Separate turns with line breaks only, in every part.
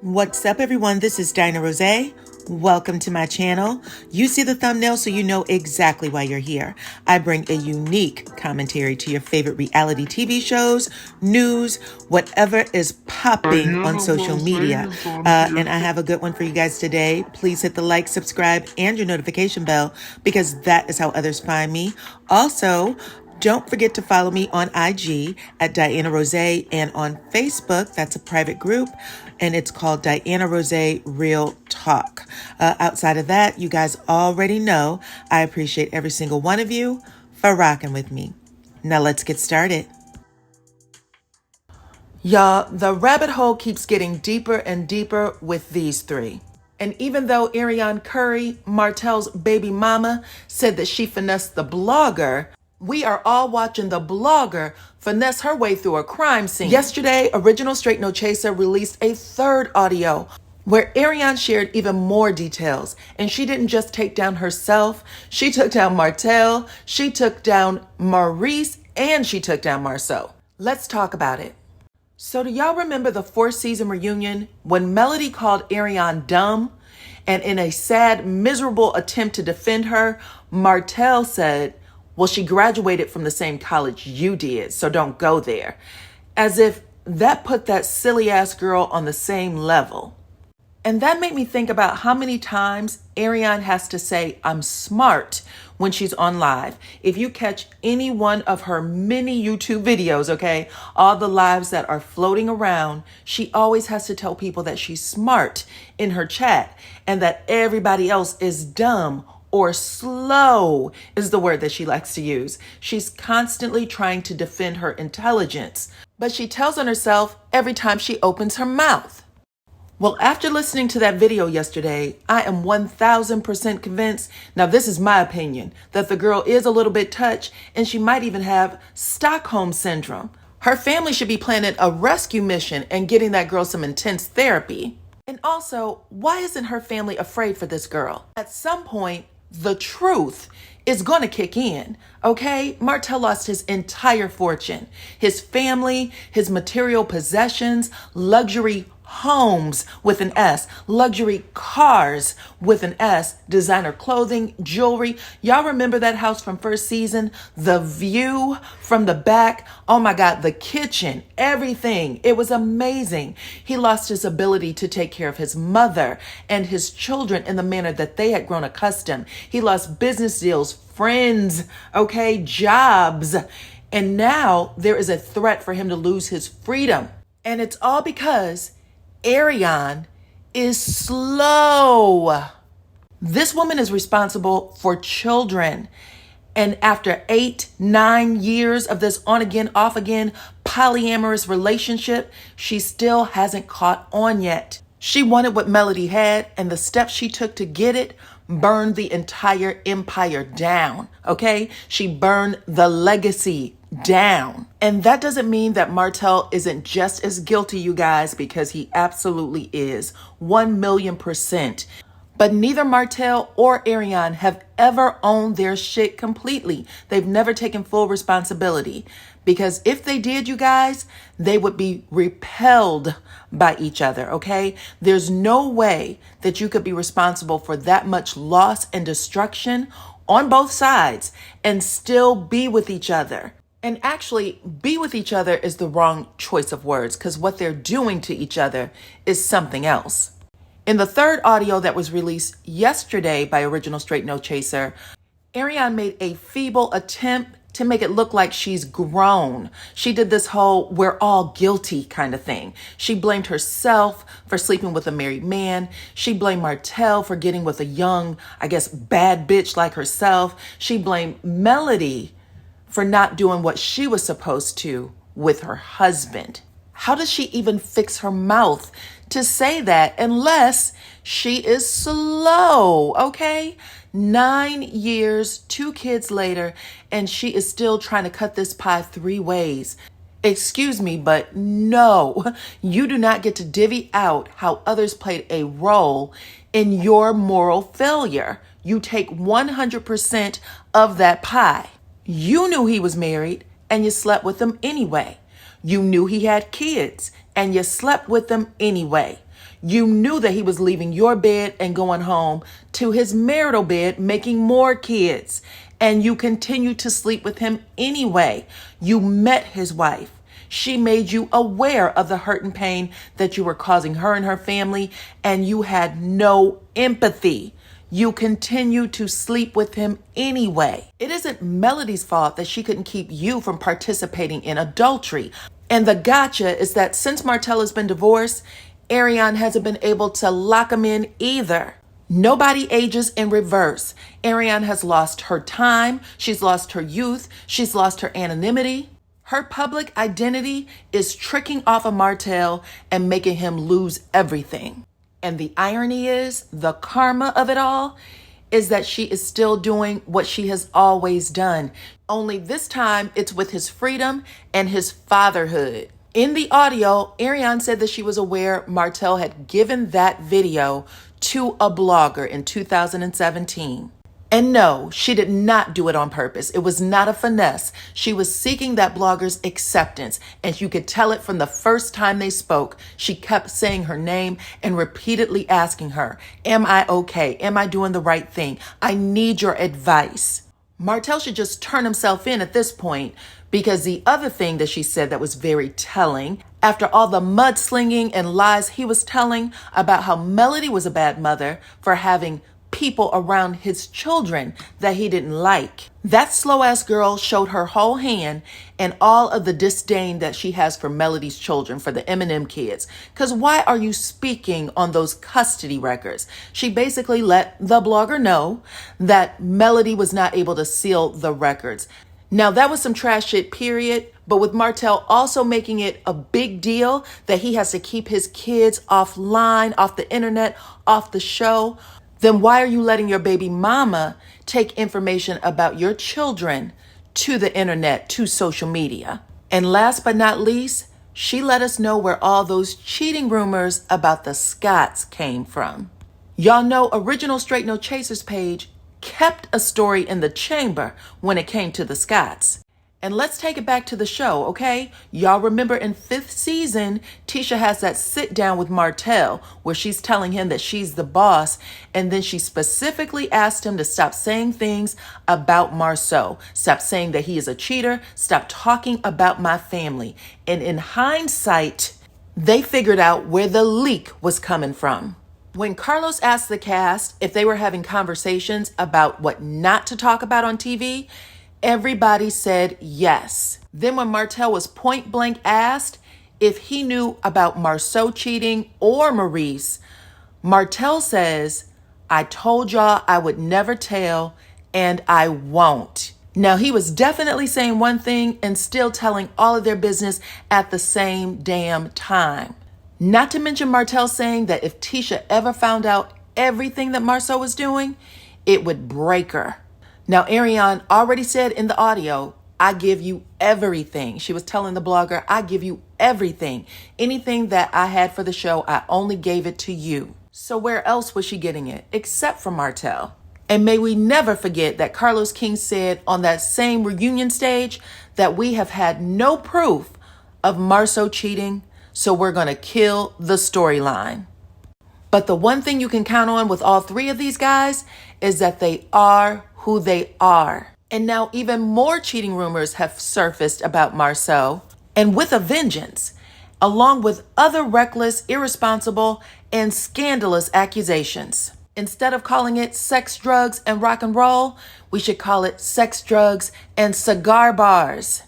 What's up, everyone? This is DYANAROZAY. Welcome to my channel. You see the thumbnail, so you know exactly why you're here. I bring a unique commentary to your favorite reality TV shows, news, whatever is popping on social media. And I have a good one for you guys today. Please hit the like, subscribe, and your notification bell because that is how others find me. Also, don't forget to follow me on IG at DYANAROZAY and on Facebook. That's a private group, and it's called DYANAROZAY Real Talk. Outside of that, you guys already know I appreciate every single one of you for rocking with me. Now let's get started. Y'all, the rabbit hole keeps getting deeper and deeper with these three. And even though Arionne Curry, Martell's baby mama, said that she finessed the blogger, we are all watching the blogger finesse her way through a crime scene. Yesterday, Original Straight No Chaser released a third audio where Arionne shared even more details. And she didn't just take down herself, she took down Martell, she took down Maurice, and she took down Marceau. Let's talk about it. So do y'all remember the 4th season reunion when Melody called Arionne dumb? And in a sad, miserable attempt to defend her, Martell said, well, she graduated from the same college you did, so don't go there. As if that put that silly ass girl on the same level. And that made me think about how many times Arionne has to say, I'm smart, when she's on live. If you catch any one of her many YouTube videos, okay, all the lives that are floating around, she always has to tell people that she's smart in her chat and that everybody else is dumb or slow is the word that she likes to use. She's constantly trying to defend her intelligence, but she tells on herself every time she opens her mouth. Well, after listening to that video yesterday, I am 1000% convinced, now this is my opinion, that the girl is a little bit touched and she might even have Stockholm Syndrome. Her family should be planning a rescue mission and getting that girl some intense therapy. And also, why isn't her family afraid for this girl? At some point, the truth is going to kick in, okay? Martell lost his entire fortune, his family, his material possessions, luxury homes with an S, luxury cars with an S, designer clothing, jewelry. Y'all remember that house from 1st season? The view from the back. Oh my God, the kitchen, everything. It was amazing. He lost his ability to take care of his mother and his children in the manner that they had grown accustomed. He lost business deals, friends, okay, jobs. And now there is a threat for him to lose his freedom. And it's all because Arionne is slow. This woman is responsible for children. And after 8-9 years of this on again, off again, polyamorous relationship, she still hasn't caught on yet. She wanted what Melody had, and the steps she took to get it burned the entire empire down, okay? She burned the legacy down. And that doesn't mean that Martell isn't just as guilty, you guys, because he absolutely is, 1,000,000%. But neither Martell or Arionne have ever owned their shit completely. They've never taken full responsibility. Because if they did, you guys, they would be repelled by each other, okay? There's no way that you could be responsible for that much loss and destruction on both sides and still be with each other. And actually, be with each other is the wrong choice of words because what they're doing to each other is something else. In the third audio that was released yesterday by Original Straight No Chaser, Arionne made a feeble attempt to make it look like she's grown. She did this whole we're all guilty kind of thing. She blamed herself for sleeping with a married man. She blamed Martell for getting with a young, I guess, bad bitch like herself. She blamed Melody for not doing what she was supposed to with her husband. How does she even fix her mouth to say that unless she is slow, okay? 9 years, 2 kids later, and she is still trying to cut this pie 3 ways. Excuse me, but no, you do not get to divvy out how others played a role in your moral failure. You take 100% of that pie. You knew he was married and you slept with him anyway. You knew he had kids and you slept with them anyway. You knew that he was leaving your bed and going home to his marital bed, making more kids. And you continued to sleep with him anyway. You met his wife. She made you aware of the hurt and pain that you were causing her and her family, and you had no empathy. You continued to sleep with him anyway. It isn't Melody's fault that she couldn't keep you from participating in adultery. And the gotcha is that since Martell has been divorced, Arionne hasn't been able to lock him in either. Nobody ages in reverse. Arionne has lost her time. She's lost her youth. She's lost her anonymity. Her public identity is tricking off of Martell and making him lose everything. And the irony is, the karma of it all is that she is still doing what she has always done. Only this time it's with his freedom and his fatherhood. In the audio, Arionne said that she was aware Martell had given that video to a blogger in 2017. And no, she did not do it on purpose. It was not a finesse. She was seeking that blogger's acceptance, and you could tell it from the first time they spoke. She kept saying her name and repeatedly asking her, "Am I okay? Am I doing the right thing? I need your advice." Martell should just turn himself in at this point, because the other thing that she said that was very telling, after all the mudslinging and lies he was telling about how Melody was a bad mother for having people around his children that he didn't like. That slow-ass girl showed her whole hand and all of the disdain that she has for Melody's children, for the M&M kids. Because why are you speaking on those custody records? She basically let the blogger know that Melody was not able to seal the records. Now, that was some trash shit, period. But with Martell also making it a big deal that he has to keep his kids offline, off the internet, off the show, then why are you letting your baby mama take information about your children to the internet, to social media? And last but not least, she let us know where all those cheating rumors about the Scotts came from. Y'all know Original Straight No Chasers page kept a story in the chamber when it came to the Scotts. And let's take it back to the show, okay? Y'all remember in 5th season, Tisha has that sit down with Martell where she's telling him that she's the boss. And then she specifically asked him to stop saying things about Marceau. Stop saying that he is a cheater. Stop talking about my family. And in hindsight, they figured out where the leak was coming from. When Carlos asked the cast if they were having conversations about what not to talk about on TV, everybody said yes. Then when Martell was point blank asked if he knew about Marceau cheating or Maurice, Martell says, "I told y'all I would never tell, and I won't." Now, he was definitely saying one thing and still telling all of their business at the same damn time. Not to mention Martell saying that if Tisha ever found out everything that Marceau was doing, it would break her. Now, Arionne already said in the audio, "I give you everything." She was telling the blogger, "I give you everything. Anything that I had for the show, I only gave it to you." So where else was she getting it except from Martell? And may we never forget that Carlos King said on that same reunion stage that we have had no proof of Marceau cheating, so we're going to kill the storyline. But the one thing you can count on with all three of these guys is that they are who they are. And now even more cheating rumors have surfaced about Marceau, and with a vengeance, along with other reckless, irresponsible, and scandalous accusations. Instead of calling it sex, drugs, and rock and roll, we should call it sex, drugs, and cigar bars.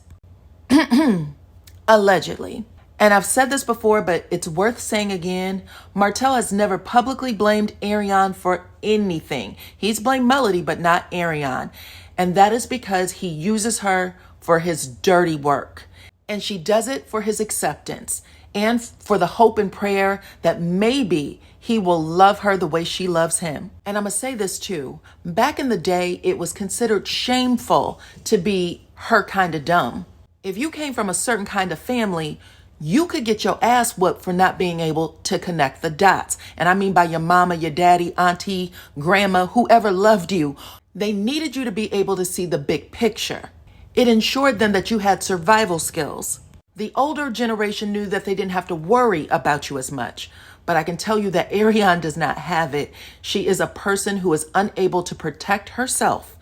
Allegedly. And I've said this before, but it's worth saying again. Martell has never publicly blamed Arionne for anything. He's blamed Melody, but not Arionne. And that is because he uses her for his dirty work. And she does it for his acceptance and for the hope and prayer that maybe he will love her the way she loves him. And I'm going to say this too. Back in the day, it was considered shameful to be her kind of dumb. If you came from a certain kind of family, you could get your ass whooped for not being able to connect the dots. And I mean by your mama, your daddy, auntie, grandma, whoever loved you. They needed you to be able to see the big picture. It ensured them that you had survival skills. The older generation knew that they didn't have to worry about you as much. But I can tell you that Arionne does not have it. She is a person who is unable to protect herself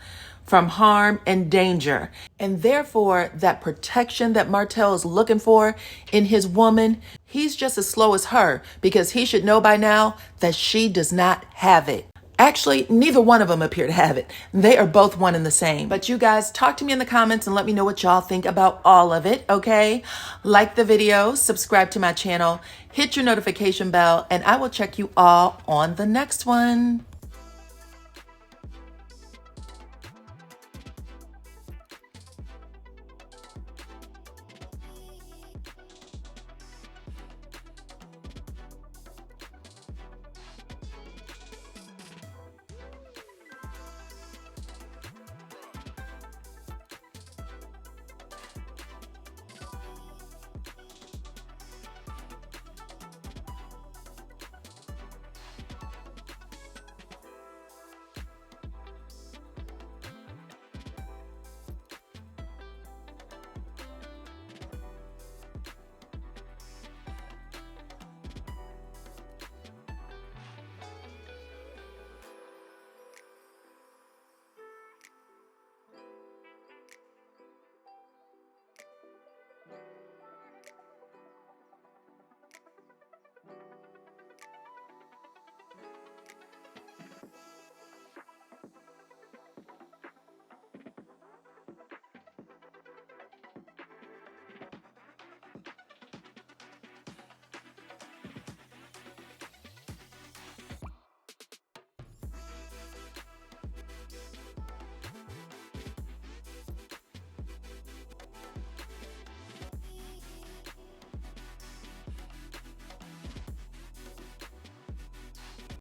from harm and danger. And therefore, that protection that Martell is looking for in his woman, he's just as slow as her, because he should know by now that she does not have it. Actually, neither one of them appear to have it. They are both one and the same. But you guys, talk to me in the comments and let me know what y'all think about all of it, okay? Like the video, subscribe to my channel, hit your notification bell, and I will check you all on the next one.